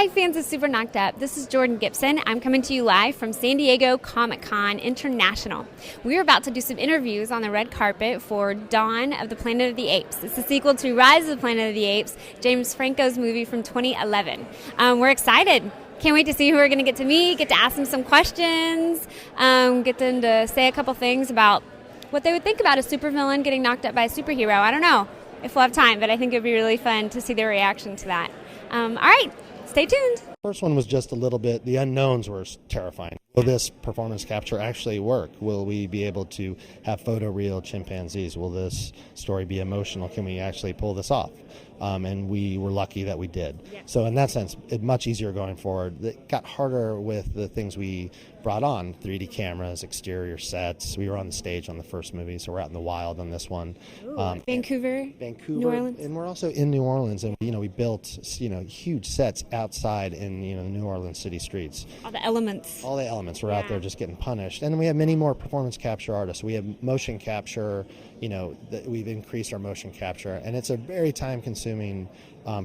Hi, fans of Super Knocked Up. This is Jordan Gibson. I'm coming to you live from San Diego Comic-Con International. We're about to do some interviews on the red carpet for Dawn of the Planet of the Apes. It's the sequel to Rise of the Planet of the Apes, James Franco's movie from 2011. We're excited. Can't wait to see who we're going to get to meet, get to ask them some questions, get them to say a couple things about what they would think about a supervillain getting knocked up by a superhero. I don't know if we'll have time, but I think it would be really fun to see their reaction to that. All right. Stay tuned. First one was just a little bit, the unknowns were terrifying. Will this performance capture actually work? Will we be able to have photoreal chimpanzees? Will this story be emotional? Can we actually pull this off? And we were lucky that we did. Yeah. So in that sense, it's much easier going forward. It got harder with the things we brought on, 3D cameras, exterior sets. We were on the stage on the first movie, so we're out in the wild on this one. Vancouver, New Orleans. And we're also in New Orleans, and we built huge sets outside in the New Orleans city streets. All the elements were out there just getting punished. And we have many more performance capture artists. We have motion capture. We've increased our motion capture, and it's a very time-consuming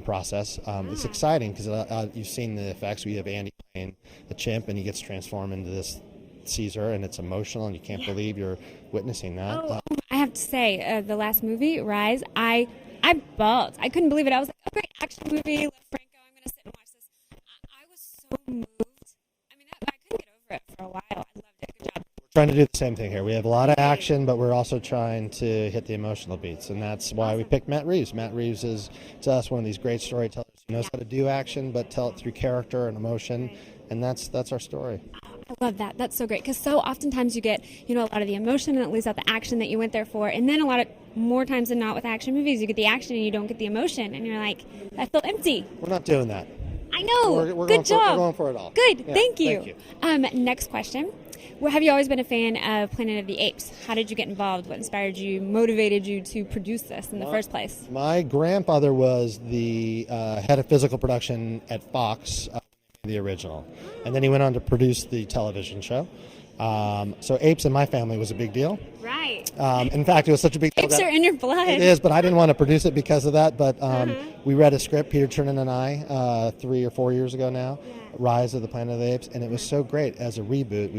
process. It's exciting because you've seen the effects. We have Andy playing the chimp, and he gets transformed into this Caesar, and it's emotional, and you can't believe you're witnessing that. I have to say, the last movie, Rise, I bawled. I couldn't believe it. I was like, oh, great action movie, love Franco, I'm going to sit and watch this. I was so moved. I mean, I couldn't get over it for a while. I loved it. Good job. Trying to do the same thing here. We have a lot of action, but we're also trying to hit the emotional beats, and that's why we picked Matt Reeves. Matt Reeves is, to us, one of these great storytellers who knows how to do action, but tell it through character and emotion, and that's our story. I love that. That's so great, because so oftentimes you get, a lot of the emotion and it leaves out the action that you went there for, and then more times than not with action movies, you get the action and you don't get the emotion, and you're like, I feel empty. We're not doing that. I know. We're Good job. We're going for it all. Good. Yeah, thank you. Next question. Well, have you always been a fan of Planet of the Apes? How did you get involved? What inspired you, motivated you to produce this in the first place? My grandfather was the head of physical production at Fox, the original. And then he went on to produce the television show. So Apes in my family was a big deal. Right. In fact, it was such a big deal. Apes are in your blood. It is, but I didn't want to produce it because of that. But we read a script, Peter Chernin and I, 3 or 4 years ago now, Rise of the Planet of the Apes, and it was so great as a reboot.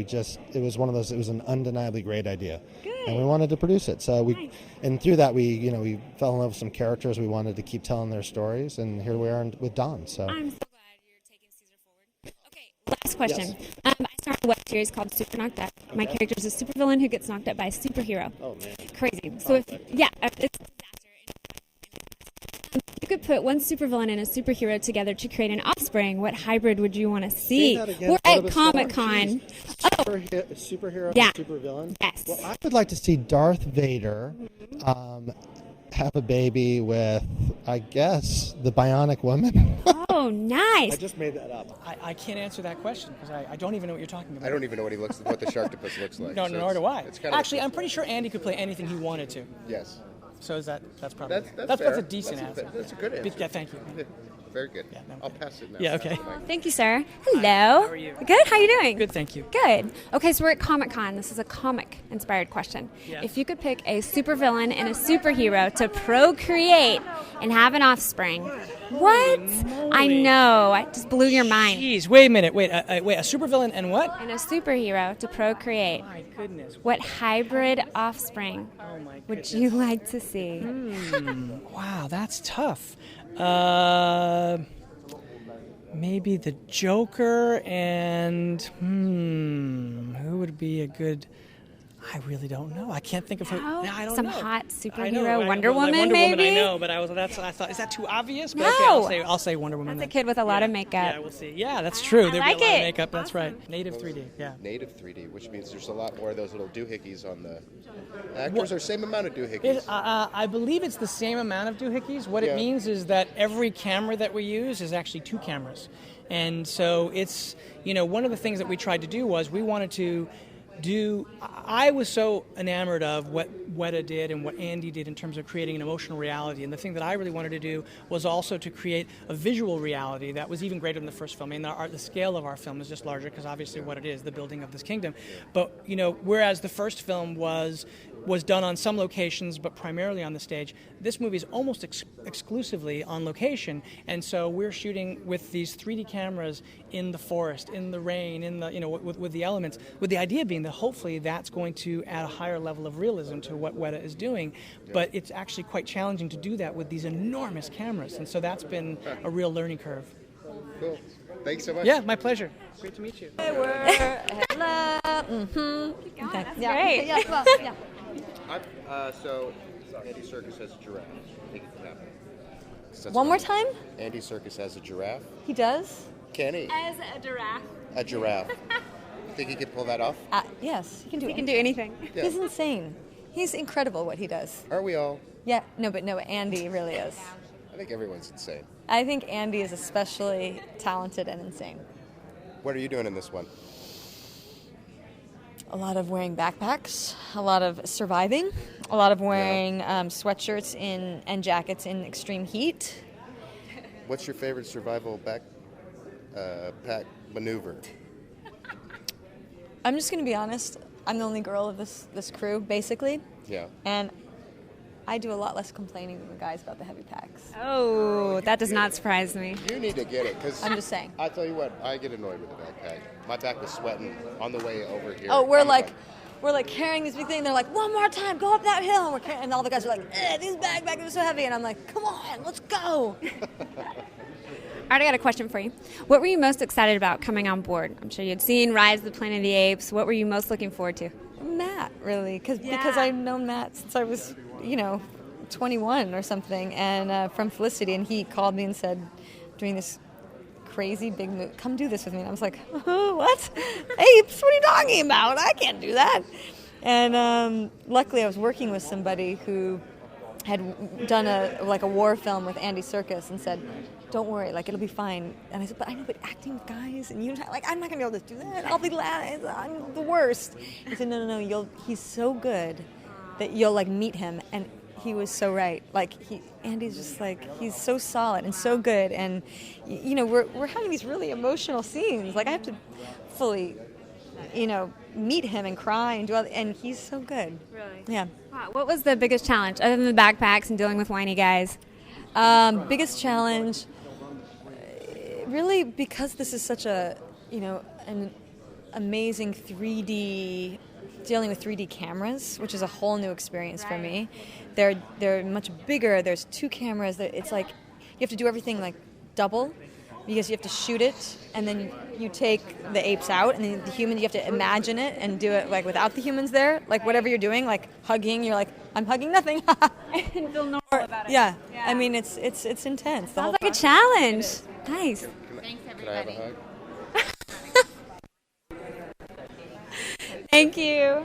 It was one of those, it was an undeniably great idea. Good. And we wanted to produce it. So and through that we fell in love with some characters. We wanted to keep telling their stories, and here we are with Dawn. So I'm so glad you're taking Caesar forward. Okay, last question. Yes. I started a web series called Super Knocked Up. Okay. My character is a supervillain who gets knocked up by a superhero. Oh man. Crazy. So it's a disaster. You could put one supervillain and a superhero together to create an offspring. What hybrid would you want to see? We're at Comic-Con. Superhero and supervillain? Yes. Well, I would like to see Darth Vader have a baby with, I guess, the Bionic Woman. Oh, nice. I just made that up. I can't answer that question because I don't even know what you're talking about. I don't even know what the Sharktopus looks like. No, nor do I. Actually, I'm pretty sure Andy could play anything he wanted to. Yes. So that's probably that's a decent answer. That's a good answer. Yeah, thank you. Yeah, very good. Yeah, no, I'll pass it now. Yeah, okay. Thank you, sir. Hello. How are you? Good. How are you doing? Good, thank you. Good. Okay, so we're at Comic-Con. This is a comic-inspired question. Yes. If you could pick a supervillain and a superhero to procreate and have an offspring, what? I know. I just blew your mind. Jeez, wait a minute. Wait, a supervillain and what? And a superhero to procreate. My goodness. What hybrid offspring would you like to see? Wow, that's tough. Maybe the Joker and who would be a good? I really don't know. I can't think of who. No? I don't Some know. hot superhero, I know. Wonder Woman, Wonder maybe. Woman, I know, but I thought, is that too obvious? But No. okay, I'll say Wonder Woman. That's a then. kid with a lot of makeup. Yeah, we'll see. Yeah, that's true. There'd like be a lot it. of makeup. That's Awesome. right. Native 3D. Yeah. Native 3D, which means there's a lot more of those little doohickeys on the actors, or same amount of doohickeys. I believe it's the same amount of doohickeys. What it means is that every camera that we use is actually 2 cameras. And so it's, one of the things that we tried to do was we wanted to I was so enamored of what Weta did and what Andy did in terms of creating an emotional reality, and the thing that I really wanted to do was also to create a visual reality that was even greater than the first film. I mean, the scale of our film is just larger because obviously what it is, the building of this kingdom. But, whereas the first film was was done on some locations, but primarily on the stage. This movie is almost exclusively on location, and so we're shooting with these 3D cameras in the forest, in the rain, in the with the elements. With the idea being that hopefully that's going to add a higher level of realism to what Weta is doing. But it's actually quite challenging to do that with these enormous cameras, and so that's been a real learning curve. Cool. Thanks so much. Yeah, my pleasure. Great to meet you. Hello. Mm-hmm. Okay. That's Yeah. great. Yeah. Well, yeah. So Andy Serkis has a giraffe. I think it can happen. One more time? Andy Serkis has a giraffe. He does? Can he? As a giraffe. A giraffe. You think he can pull that off? Yes, he can do He it. can do anything. Yeah. He's insane. He's incredible what he does. Aren't we all? Yeah, no, Andy really is. I think everyone's insane. I think Andy is especially talented and insane. What are you doing in this one? A lot of wearing backpacks, a lot of surviving, a lot of wearing sweatshirts and jackets in extreme heat. What's your favorite survival pack maneuver? I'm just going to be honest. I'm the only girl of this crew, basically. Yeah. And I do a lot less complaining than the guys about the heavy packs. Oh, that does not surprise me. You need to get it, because I'm just saying. I tell you what, I get annoyed with the backpack. My back was sweating on the way over here. Oh, we're like carrying this big thing. They're like, one more time, go up that hill. And all the guys are like, these backpacks are so heavy. And I'm like, come on, let's go. All right, I got a question for you. What were you most excited about coming on board? I'm sure you'd seen Rise of the Planet of the Apes. What were you most looking forward to? Matt, really, because I've known Matt since I was, 21 or something, and from Felicity, and he called me and said, doing this crazy big move, come do this with me. And I was like, what? Apes? What are you talking about? I can't do that. And luckily I was working with somebody who had done a war film with Andy Serkis and said, don't worry, it'll be fine. And I said, but I know, but acting with guys, and I'm not gonna be able to do that. I'll be I'm the worst. He said, no, he's so good that you'll meet him. And he was so right. Andy's just he's so solid and so good. And we're having these really emotional scenes. I have to fully, meet him and cry and do all. And he's so good. Really? Yeah. Wow. What was the biggest challenge other than the backpacks and dealing with whiny guys? Biggest challenge, really, because this is such an amazing 3D, dealing with 3D cameras, which is a whole new experience for me. They're much bigger. There's 2 cameras. It's you have to do everything double, because you have to shoot it, and then you take the apes out, and then the human, you have to imagine it and do it without the humans there. Whatever you're doing, hugging, you're I'm hugging nothing. And feel normal about it. Yeah. I mean, it's intense. Sounds like a challenge. Nice. Thanks, everybody. Can I have a hug? Thank you.